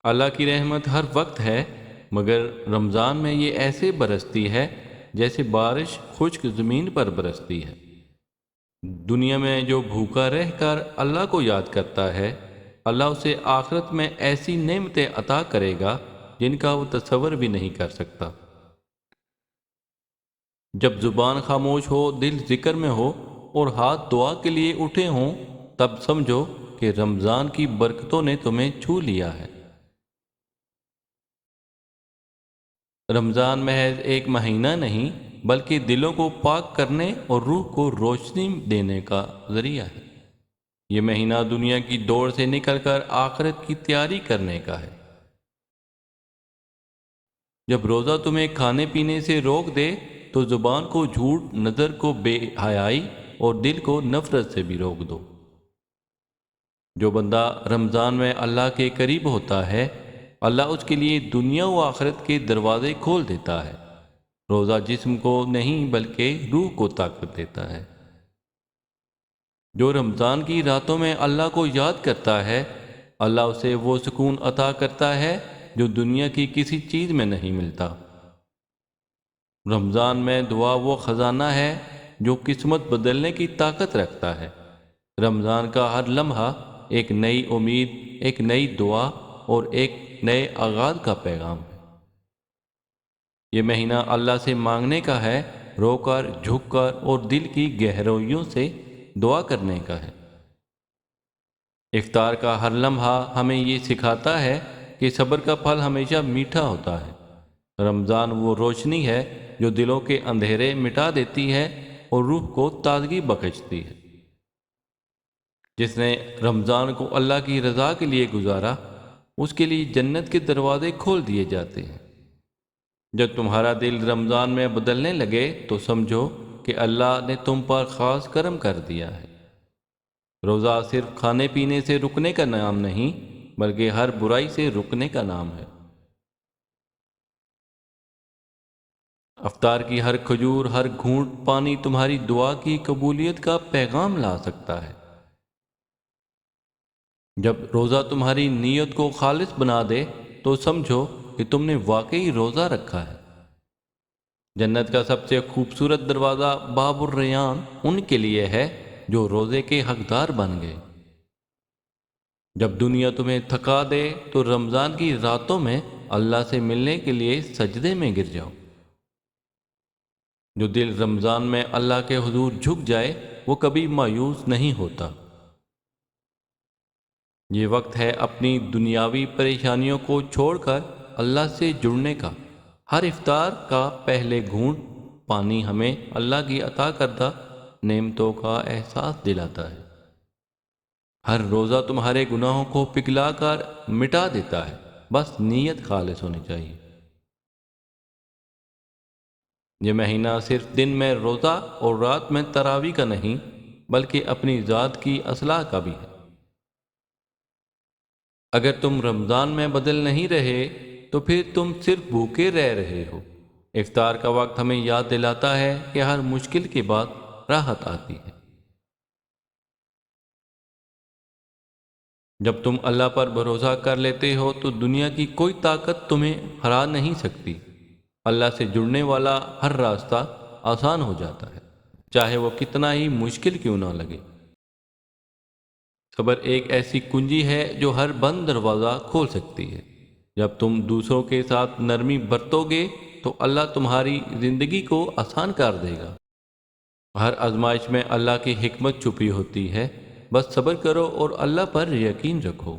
اللہ کی رحمت ہر وقت ہے، مگر رمضان میں یہ ایسے برستی ہے جیسے بارش خشک زمین پر برستی ہے۔ دنیا میں جو بھوکا رہ کر اللہ کو یاد کرتا ہے، اللہ اسے آخرت میں ایسی نعمتیں عطا کرے گا جن کا وہ تصور بھی نہیں کر سکتا۔ جب زبان خاموش ہو، دل ذکر میں ہو اور ہاتھ دعا کے لیے اٹھے ہوں، تب سمجھو کہ رمضان کی برکتوں نے تمہیں چھو لیا ہے۔ رمضان محض ایک مہینہ نہیں بلکہ دلوں کو پاک کرنے اور روح کو روشنی دینے کا ذریعہ ہے۔ یہ مہینہ دنیا کی دوڑ سے نکل کر آخرت کی تیاری کرنے کا ہے۔ جب روزہ تمہیں کھانے پینے سے روک دے تو زبان کو جھوٹ، نظر کو بے حیائی اور دل کو نفرت سے بھی روک دو۔ جو بندہ رمضان میں اللہ کے قریب ہوتا ہے، اللہ اس کے لیے دنیا و آخرت کے دروازے کھول دیتا ہے۔ روزہ جسم کو نہیں بلکہ روح کو طاقت دیتا ہے۔ جو رمضان کی راتوں میں اللہ کو یاد کرتا ہے، اللہ اسے وہ سکون عطا کرتا ہے جو دنیا کی کسی چیز میں نہیں ملتا۔ رمضان میں دعا وہ خزانہ ہے جو قسمت بدلنے کی طاقت رکھتا ہے۔ رمضان کا ہر لمحہ ایک نئی امید، ایک نئی دعا اور ایک نئے آغاز کا پیغام ہے۔ یہ مہینہ اللہ سے مانگنے کا ہے، رو کر، جھک کر اور دل کی گہرائیوں سے دعا کرنے کا ہے۔ افطار کا ہر لمحہ ہمیں یہ سکھاتا ہے کہ صبر کا پھل ہمیشہ میٹھا ہوتا ہے۔ رمضان وہ روشنی ہے جو دلوں کے اندھیرے مٹا دیتی ہے اور روح کو تازگی بخشتی ہے۔ جس نے رمضان کو اللہ کی رضا کے لیے گزارا، اس کے لیے جنت کے دروازے کھول دیے جاتے ہیں۔ جب تمہارا دل رمضان میں بدلنے لگے تو سمجھو کہ اللہ نے تم پر خاص کرم کر دیا ہے۔ روزہ صرف کھانے پینے سے رکنے کا نام نہیں بلکہ ہر برائی سے رکنے کا نام ہے۔ افطار کی ہر کھجور، ہر گھونٹ پانی تمہاری دعا کی قبولیت کا پیغام لا سکتا ہے۔ جب روزہ تمہاری نیت کو خالص بنا دے تو سمجھو کہ تم نے واقعی روزہ رکھا ہے۔ جنت کا سب سے خوبصورت دروازہ باب الریان ان کے لیے ہے جو روزے کے حقدار بن گئے۔ جب دنیا تمہیں تھکا دے تو رمضان کی راتوں میں اللہ سے ملنے کے لیے سجدے میں گر جاؤ۔ جو دل رمضان میں اللہ کے حضور جھک جائے وہ کبھی مایوس نہیں ہوتا۔ یہ وقت ہے اپنی دنیاوی پریشانیوں کو چھوڑ کر اللہ سے جڑنے کا۔ ہر افطار کا پہلے گھونٹ پانی ہمیں اللہ کی عطا کردہ نعمتوں کا احساس دلاتا ہے۔ ہر روزہ تمہارے گناہوں کو پگھلا کر مٹا دیتا ہے، بس نیت خالص ہونی چاہیے۔ یہ مہینہ صرف دن میں روزہ اور رات میں تراویح کا نہیں بلکہ اپنی ذات کی اصلاح کا بھی ہے۔ اگر تم رمضان میں بدل نہیں رہے تو پھر تم صرف بھوکے رہ رہے ہو۔ افطار کا وقت ہمیں یاد دلاتا ہے کہ ہر مشکل کے بعد راحت آتی ہے۔ جب تم اللہ پر بھروسہ کر لیتے ہو تو دنیا کی کوئی طاقت تمہیں ہرا نہیں سکتی۔ اللہ سے جڑنے والا ہر راستہ آسان ہو جاتا ہے، چاہے وہ کتنا ہی مشکل کیوں نہ لگے۔ صبر ایک ایسی کنجی ہے جو ہر بند دروازہ کھول سکتی ہے۔ جب تم دوسروں کے ساتھ نرمی برتو گے تو اللہ تمہاری زندگی کو آسان کر دے گا۔ ہر آزمائش میں اللہ کی حکمت چھپی ہوتی ہے، بس صبر کرو اور اللہ پر یقین رکھو۔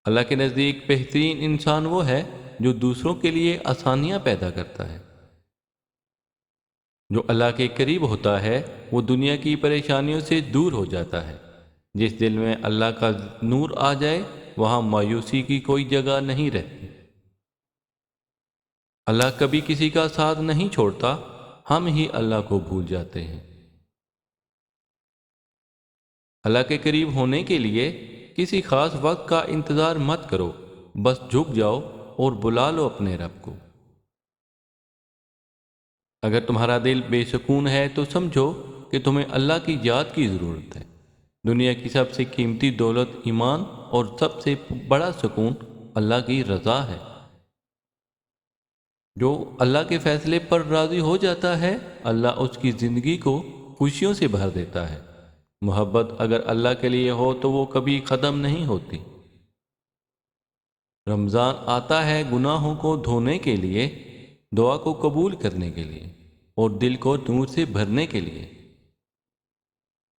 اللہ کے نزدیک بہترین انسان وہ ہے جو دوسروں کے لیے آسانیاں پیدا کرتا ہے۔ جو اللہ کے قریب ہوتا ہے وہ دنیا کی پریشانیوں سے دور ہو جاتا ہے۔ جس دل میں اللہ کا نور آ جائے وہاں مایوسی کی کوئی جگہ نہیں رہتی۔ اللہ کبھی کسی کا ساتھ نہیں چھوڑتا، ہم ہی اللہ کو بھول جاتے ہیں۔ اللہ کے قریب ہونے کے لیے کسی خاص وقت کا انتظار مت کرو، بس جھک جاؤ اور بلا لو اپنے رب کو۔ اگر تمہارا دل بے سکون ہے تو سمجھو کہ تمہیں اللہ کی یاد کی ضرورت ہے۔ دنیا کی سب سے قیمتی دولت ایمان اور سب سے بڑا سکون اللہ کی رضا ہے۔ جو اللہ کے فیصلے پر راضی ہو جاتا ہے اللہ اس کی زندگی کو خوشیوں سے بھر دیتا ہے۔ محبت اگر اللہ کے لیے ہو تو وہ کبھی ختم نہیں ہوتی۔ رمضان آتا ہے گناہوں کو دھونے کے لیے، دعا کو قبول کرنے کے لیے اور دل کو نور سے بھرنے کے لیے۔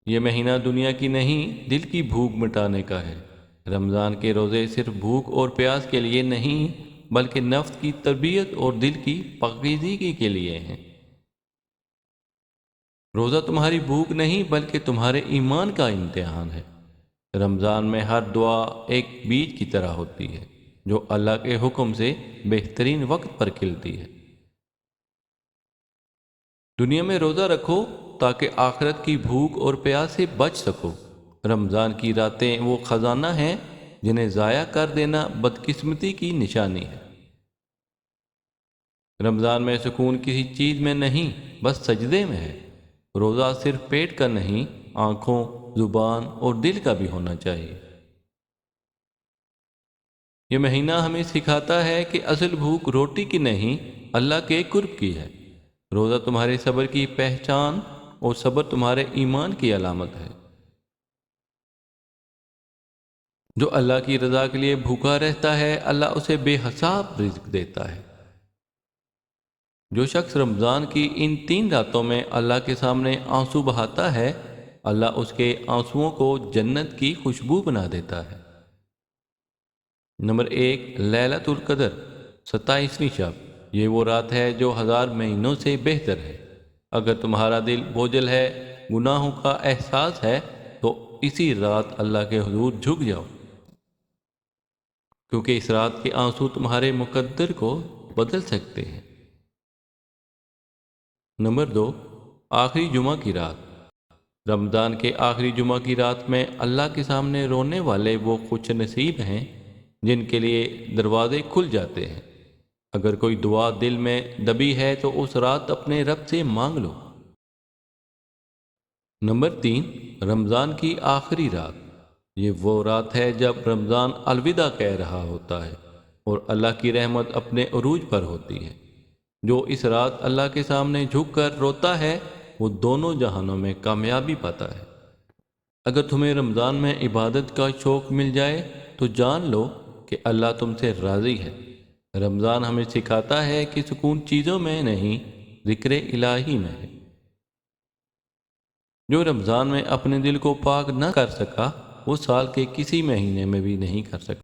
یہ مہینہ دنیا کی نہیں دل کی بھوک مٹانے کا ہے۔ رمضان کے روزے صرف بھوک اور پیاس کے لیے نہیں بلکہ نفس کی تربیت اور دل کی پاکیزگی کے لیے ہیں۔ روزہ تمہاری بھوک نہیں بلکہ تمہارے ایمان کا امتحان ہے۔ رمضان میں ہر دعا ایک بیج کی طرح ہوتی ہے جو اللہ کے حکم سے بہترین وقت پر کھلتی ہے۔ دنیا میں روزہ رکھو تاکہ آخرت کی بھوک اور پیاس سے بچ سکو۔ رمضان کی راتیں وہ خزانہ ہیں جنہیں ضائع کر دینا بدقسمتی کی نشانی ہے۔ رمضان میں سکون کسی چیز میں نہیں بس سجدے میں ہے۔ روزہ صرف پیٹ کا نہیں آنکھوں، زبان اور دل کا بھی ہونا چاہیے۔ یہ مہینہ ہمیں سکھاتا ہے کہ اصل بھوک روٹی کی نہیں اللہ کے قرب کی ہے۔ روزہ تمہارے صبر کی پہچان اور صبر تمہارے ایمان کی علامت ہے۔ جو اللہ کی رضا کے لیے بھوکا رہتا ہے اللہ اسے بے حساب رزق دیتا ہے۔ جو شخص رمضان کی ان 3 راتوں میں اللہ کے سامنے آنسو بہاتا ہے اللہ اس کے آنسوؤں کو جنت کی خوشبو بنا دیتا ہے۔ نمبر 1، لیلۃ القدر 27ویں شب۔ یہ وہ رات ہے جو 1000 مہینوں سے بہتر ہے۔ اگر تمہارا دل بوجھل ہے، گناہوں کا احساس ہے تو اسی رات اللہ کے حضور جھک جاؤ، کیونکہ اس رات کے آنسو تمہارے مقدر کو بدل سکتے ہیں۔ نمبر 2، آخری جمعہ کی رات۔ رمضان کے آخری جمعہ کی رات میں اللہ کے سامنے رونے والے وہ خوش نصیب ہیں جن کے لیے دروازے کھل جاتے ہیں۔ اگر کوئی دعا دل میں دبی ہے تو اس رات اپنے رب سے مانگ لو۔ نمبر 3، رمضان کی آخری رات۔ یہ وہ رات ہے جب رمضان الوداع کہہ رہا ہوتا ہے اور اللہ کی رحمت اپنے عروج پر ہوتی ہے۔ جو اس رات اللہ کے سامنے جھک کر روتا ہے وہ دونوں جہانوں میں کامیابی پاتا ہے۔ اگر تمہیں رمضان میں عبادت کا شوق مل جائے تو جان لو کہ اللہ تم سے راضی ہے۔ رمضان ہمیں سکھاتا ہے کہ سکون چیزوں میں نہیں ذکر الہی میں ہے۔ جو رمضان میں اپنے دل کو پاک نہ کر سکا وہ سال کے کسی مہینے میں بھی نہیں کر سکتا۔